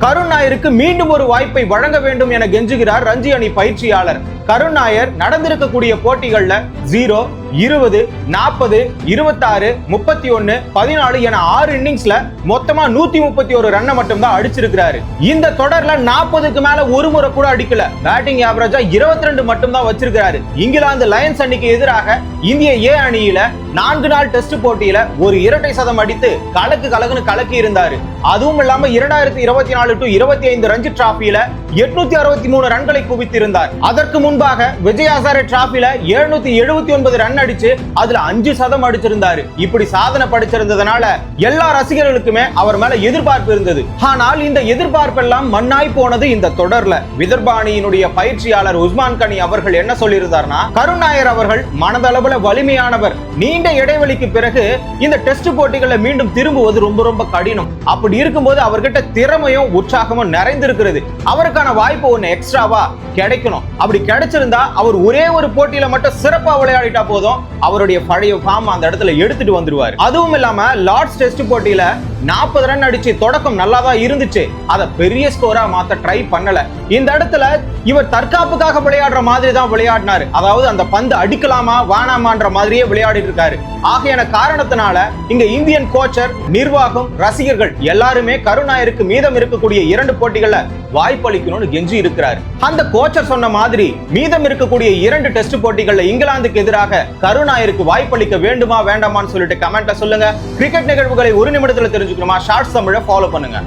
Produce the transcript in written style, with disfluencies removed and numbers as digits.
கருண் நாயருக்கு மீண்டும் ஒரு வாய்ப்பை வழங்க வேண்டும் என கெஞ்சுகிறார் ரஞ்சி அணி பயிற்சியாளர். கருண் நாயர் நடந்திருக்கக்கூடிய போட்டிகள்ல 0, 20, 40, 26, 31, 14 என 6 இன்னிங்ஸ்ல மொத்தமா 131 ரன்னை மட்டும் தான் அடிச்சிருக்கிறாரு. இந்த தொடர்ல 40க்கு மேல ஒரு முறை கூட அடிக்கல. பேட்டிங் ஆவரேஜா 22 மட்டும் தான் வச்சிருக்காரு. இங்கிலாந்து லயன்ஸ் அணிக்கு எதிராக இந்திய ஏ அணியில 4 நாள் டெஸ்ட் போட்டியில ஒரு இரட்டை சதம் அடித்து கலக்குன்னு கலக்கி இருந்தாரு. அதுவும் இல்லாம 2024 to 25 ரஞ்சி டிராபியில 863 ரன்களை குவித்திருந்தார். அதற்கு முன்பாக விஜய் ஹசாரே டிராபியில 779 ரன் அடிச்சு அதுல 5 சதம் அடிச்சிருந்தாரு. இப்படி சாதனை படிச்சிருந்ததுனால எல்லா ரசிகர்களுக்குமே அவர் மேல எதிர்பார்ப்பு இருந்தது. ஆனால் இந்த எதிர்பார்ப்பெல்லாம் மண்ணாய் போனது இந்த தொடர்ல. விதர்பா அணியினுடைய பயிற்சியாளர் உஸ்மான் கனி அவர்கள் என்ன சொல்லியிருந்தார்னா, கருண் நாயர் அவர்கள் மனதளவுல வலிமையானவர். நீண்ட இடைவெளிக்கு பிறகு இந்த டெஸ்ட் போட்டிகளை மீண்டும் திரும்புவது ரொம்ப கடினம். அப்படி இருக்கும்போது அவர்கிட்ட திறமையும் உற்சாகமும் நிறைந்திருக்கிறது. அவருக்கான வாய்ப்பு ஒன்னு எக்ஸ்ட்ராவா கிடைக்கணும். அப்படி கிடைச்சிருந்தா அவர் ஒரே ஒரு போட்டியில மட்டும் சிறப்பா விளையாடிட்டா போதும், அவருடைய பழைய ஃபார்ம் அந்த இடத்துல எடுத்துட்டு வந்துருவாரு. அதுவும் இல்லாம லார்ட்ஸ் டெஸ்ட் போட்டியில 40 ரன் அடிச்சு தொடக்கம் நல்லா தான் இருந்துச்சு. அத பெரிய ஸ்கோரா மாத்த ட்ரை பண்ணல. இந்த இடத்துல இவர் தற்காப்புக்காக விளையாடுற மாதிரி தான் விளையாடினாரு. அதாவது அந்த பந்து அடிக்கலாமா வேணாமான்ற மாதிரியே விளையாடிட்டு இருக்காரு. ஆகையான காரணத்தினால இங்க இந்தியன் கோச்சர், நிர்வாகம், ரசிகர்கள் எல்லாருமே கருண் நாயருக்கு மீதம் இருக்கக்கூடிய 2 போட்டிகள்ல வாய்ப்பளிக்கணும்னு கெஞ்சி இருக்கிறார். அந்த கோச்சர் சொன்ன மாதிரி மீதம் இருக்கக்கூடிய 2 டெஸ்ட் போட்டிகள்ல இங்கிலாந்துக்கு எதிராக கருண் நாயருக்கு வாய்ப்பளிக்க வேண்டுமா வேண்டாமான்னு சொல்லிட்டு கமெண்ட்ல சொல்லுங்க. கிரிக்கெட் நிகழ்வுகளை ஒரு நிமிடத்துல தெரிஞ்சுக்கணுமா? ஷார்ட்ஸ் தமிழை ஃபாலோ பண்ணுங்க.